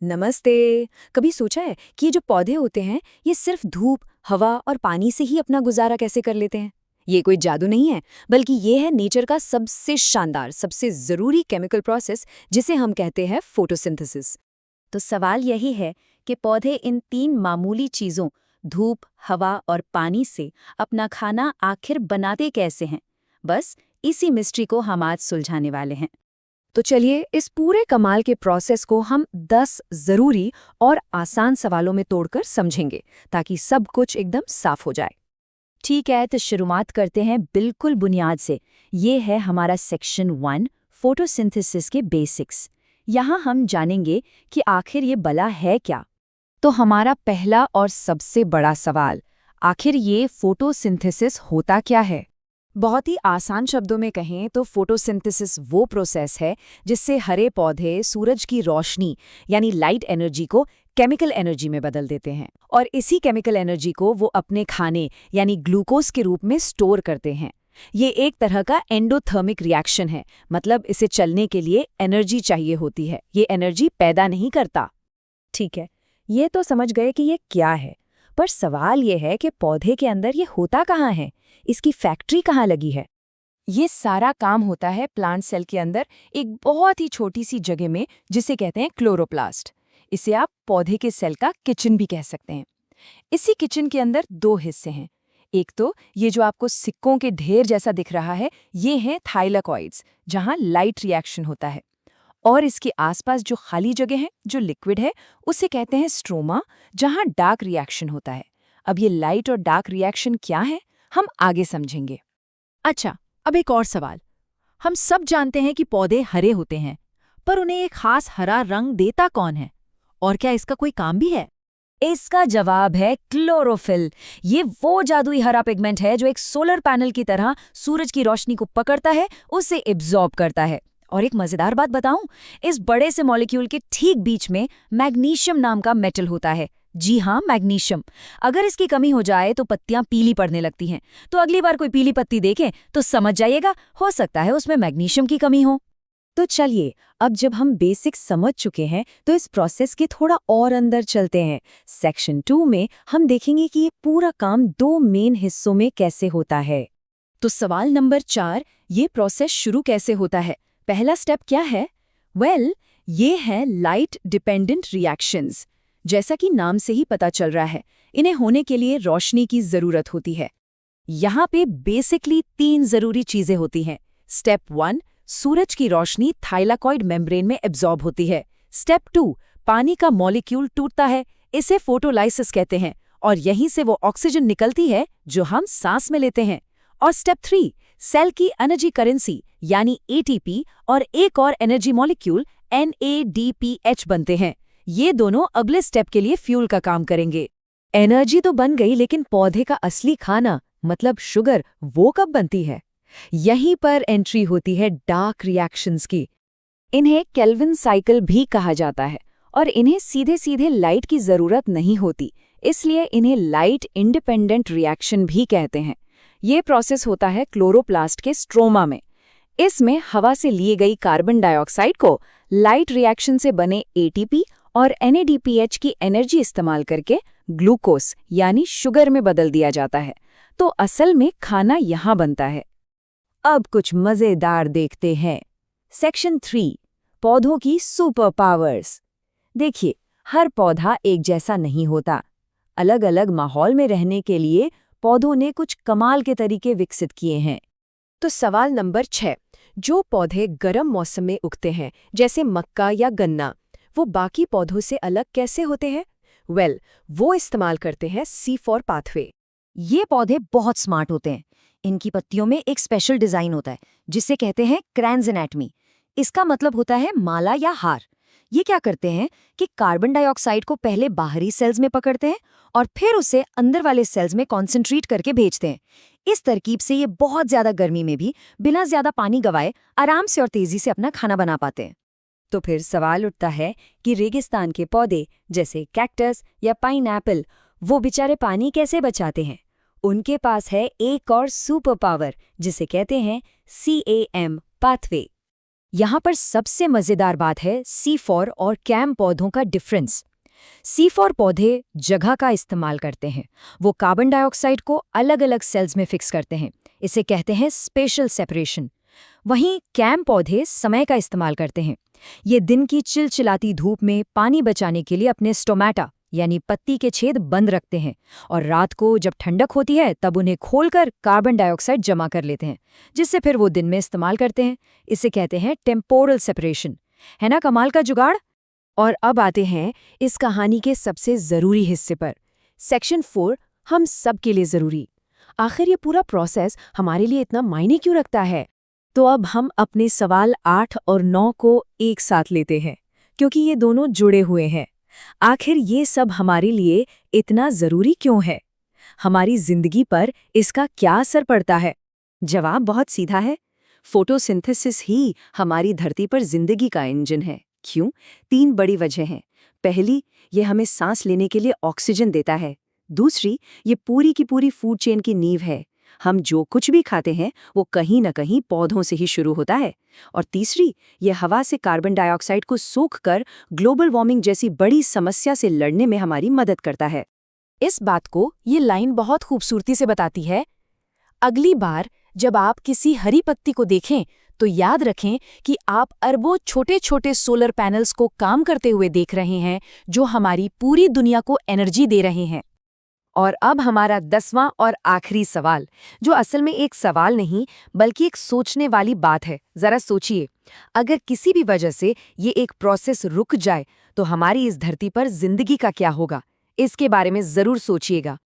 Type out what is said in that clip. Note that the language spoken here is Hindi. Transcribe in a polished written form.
नमस्ते। कभी सोचा है कि ये जो पौधे होते हैं ये सिर्फ धूप, हवा और पानी से ही अपना गुजारा कैसे कर लेते हैं? ये कोई जादू नहीं है, बल्कि ये है नेचर का सबसे शानदार, सबसे जरूरी केमिकल प्रोसेस जिसे हम कहते हैं फोटोसिंथेसिस। तो सवाल यही है कि पौधे इन तीन मामूली चीजों धूप, हवा और पानी से अपना खाना आखिर बनाते कैसे हैं? बस इसी मिस्ट्री को हम आज सुलझाने वाले हैं। तो चलिए इस पूरे कमाल के प्रोसेस को हम 10 जरूरी और आसान सवालों में तोड़कर समझेंगे, ताकि सब कुछ एकदम साफ हो जाए। ठीक है, तो शुरुआत करते हैं बिल्कुल बुनियाद से। ये है हमारा सेक्शन 1, फोटोसिंथेसिस के बेसिक्स। यहाँ हम जानेंगे कि आखिर ये भला है क्या। तो हमारा पहला और सबसे बड़ा सवाल, आखिर ये फोटोसिंथेसिस होता क्या है? बहुत ही आसान शब्दों में कहें तो फोटोसिंथेसिस वो प्रोसेस है जिससे हरे पौधे सूरज की रोशनी यानी लाइट एनर्जी को केमिकल एनर्जी में बदल देते हैं, और इसी केमिकल एनर्जी को वो अपने खाने यानी ग्लूकोज के रूप में स्टोर करते हैं। ये एक तरह का एंडोथर्मिक रिएक्शन है, मतलब इसे चलने के लिए एनर्जी चाहिए होती है, ये एनर्जी पैदा नहीं करता। ठीक है, ये तो समझ गए कि ये क्या है, पर सवाल ये है कि पौधे के अंदर ये होता कहाँ है, इसकी फैक्ट्री कहाँ लगी है? ये सारा काम होता है प्लांट सेल के अंदर एक बहुत ही छोटी सी जगह में, जिसे कहते हैं क्लोरोप्लास्ट। इसे आप पौधे के सेल का किचन भी कह सकते हैं। इसी किचन के अंदर दो हिस्से हैं। एक तो ये जो आपको सिक्कों के ढेर जैसा दिख रहा है, ये हैं थाइलाकॉइड्स, जहां लाइट रिएक्शन होता है। और इसके आसपास जो खाली जगह है, जो लिक्विड है, उसे कहते हैं स्ट्रोमा, जहां डार्क रिएक्शन होता है। अब ये लाइट और डार्क रिएक्शन क्या है, हम आगे समझेंगे। अच्छा, अब एक और सवाल। हम सब जानते हैं कि पौधे हरे होते हैं, पर उन्हें एक खास हरा रंग देता कौन है? और क्या इसका कोई काम भी है? इसका जवाब है क्लोरोफिल। ये वो जादुई हरा पिगमेंट है जो एक सोलर पैनल की तरह सूरज की रोशनी को पकड़ता है, उसे एब्जॉर्ब करता है। और एक मजेदार बात बताऊं, इस बड़े से मॉलिक्यूल के ठीक बीच में मैग्नीशियम नाम का मेटल होता है। जी हाँ, मैग्नीशियम। अगर इसकी कमी हो जाए तो पत्तियां पीली पड़ने लगती हैं। तो अगली बार कोई पीली पत्ती देखें तो समझ जाइएगा, हो सकता है उसमें मैग्नीशियम की कमी हो। तो चलिए, अब जब हम बेसिक्स समझ चुके हैं तो इस प्रोसेस के थोड़ा और अंदर चलते हैं। सेक्शन 2 में हम देखेंगे कि ये पूरा काम दो मेन हिस्सों में कैसे होता है। तो सवाल नंबर 4, ये प्रोसेस शुरू कैसे होता है? पहला स्टेप क्या है? ये है लाइट डिपेंडेंट रिएक्शंस। जैसा कि नाम से ही पता चल रहा है, इन्हें होने के लिए रोशनी की जरूरत होती है। यहाँ पे बेसिकली 3 जरूरी चीजें होती हैं। स्टेप 1, सूरज की रोशनी थाइलाकॉइड मेम्ब्रेन में एब्जॉर्ब होती है। स्टेप 2, पानी का मॉलिक्यूल टूटता है, इसे फोटोलाइसिस कहते हैं, और यहीं से वो ऑक्सीजन निकलती है जो हम सांस में लेते हैं। और स्टेप 3, सेल की एनर्जी करेंसी यानी एटीपी और एक और एनर्जी मॉलिक्यूल NADPH बनते हैं। ये दोनों अगले स्टेप के लिए फ्यूल का काम करेंगे। एनर्जी तो बन गई, लेकिन पौधे का असली खाना मतलब शुगर, वो कब बनती है? यहीं पर एंट्री होती है डार्क रिएक्शंस की। इन्हें केल्विन साइकिल भी कहा जाता है, और इन्हें सीधे सीधे लाइट की जरूरत नहीं होती, इसलिए इन्हें लाइट इंडिपेंडेंट रिएक्शन भी कहते हैं। ये प्रोसेस होता है क्लोरोप्लास्ट के स्ट्रोमा में। इसमें हवा से ली गई कार्बन डाइऑक्साइड को लाइट रिएक्शन से बने एटीपी और NADPH की एनर्जी इस्तेमाल करके ग्लूकोज यानी शुगर में बदल दिया जाता है। तो असल में खाना यहाँ बनता है। अब कुछ मजेदार देखते हैं। सेक्शन 3, पौधों की सुपर पावर्स। देखिए, हर पौधा एक जैसा नहीं होता। अलग अलग माहौल में रहने के लिए पौधों ने कुछ कमाल के तरीके विकसित किए हैं। तो सवाल नंबर 6, जो पौधे गर्म मौसम में उगते हैं, जैसे मक्का या गन्ना, वो बाकी पौधों से अलग कैसे होते हैं? वो इस्तेमाल करते हैं C4 पाथवे। ये पौधे बहुत स्मार्ट होते हैं। इनकी पत्तियों में एक स्पेशल डिजाइन होता है जिसे कहते हैं क्रेन्स एनाटमी। इसका मतलब होता है माला या हार। ये क्या करते हैं कि कार्बन डाइऑक्साइड को पहले बाहरी सेल्स में पकड़ते हैं और फिर उसे अंदर वाले सेल्स में कॉन्सेंट्रेट करके भेजते हैं। इस तरकीब से ये बहुत ज्यादा गर्मी में भी बिना ज्यादा पानी गवाए आराम से और तेजी से अपना खाना बना पाते हैं। तो फिर सवाल उठता है कि रेगिस्तान के पौधे जैसे कैक्टस या पाइनएप्पल, वो बेचारे पानी कैसे बचाते हैं? उनके पास है एक और सुपर पावर जिसे कहते हैं CAM पाथवे। यहाँ पर सबसे मजेदार बात है C4 और कैम पौधों का डिफरेंस। C4 पौधे जगह का इस्तेमाल करते हैं। वो कार्बन डाइऑक्साइड को अलग अलग सेल्स में फिक्स करते हैं। इसे कहते हैं स्पेशल सेपरेशन। वहीं कैम पौधे समय का इस्तेमाल करते हैं। ये दिन की चिलचिलाती धूप में पानी बचाने के लिए अपने स्टोमेटा यानी पत्ती के छेद बंद रखते हैं और रात को जब ठंडक होती है तब उन्हें खोलकर कार्बन डाइऑक्साइड जमा कर लेते हैं, जिससे फिर वो दिन में इस्तेमाल करते हैं। इसे कहते हैं टेम्पोरल सेपरेशन। है ना कमाल का जुगाड़? और अब आते हैं इस कहानी के सबसे ज़रूरी हिस्से पर, सेक्शन 4, हम सब के लिए ज़रूरी। आखिर ये पूरा प्रोसेस हमारे लिए इतना मायने क्यों रखता है? तो अब हम अपने सवाल 8 और 9 को एक साथ लेते हैं, क्योंकि ये दोनों जुड़े हुए हैं। आखिर ये सब हमारे लिए इतना ज़रूरी क्यों है? हमारी ज़िंदगी पर इसका क्या असर पड़ता है? जवाब बहुत सीधा है। फोटोसिंथेसिस ही हमारी धरती पर जिंदगी का इंजन है। क्यों? 3 बड़ी वजह हैं। पहली, ये हमें सांस लेने के लिए ऑक्सीजन देता है। दूसरी, ये पूरी की पूरी फूड चेन की नींव है। हम जो कुछ भी खाते हैं वो कहीं न कहीं पौधों से ही शुरू होता है। और तीसरी, ये हवा से कार्बन डाइऑक्साइड को सोख कर ग्लोबल वार्मिंग जैसी बड़ी समस्या से लड़ने में हमारी मदद करता है। इस बात को ये लाइन बहुत खूबसूरती से बताती है। अगली बार जब आप किसी हरी पत्ती को देखें तो याद रखें कि आप अरबों छोटे छोटे सोलर पैनल्स को काम करते हुए देख रहे हैं, जो हमारी पूरी दुनिया को एनर्जी दे रहे हैं। और अब हमारा 10वां और आखिरी सवाल, जो असल में एक सवाल नहीं बल्कि एक सोचने वाली बात है। जरा सोचिए, अगर किसी भी वजह से ये एक प्रोसेस रुक जाए तो हमारी इस धरती पर जिंदगी का क्या होगा? इसके बारे में जरूर सोचिएगा।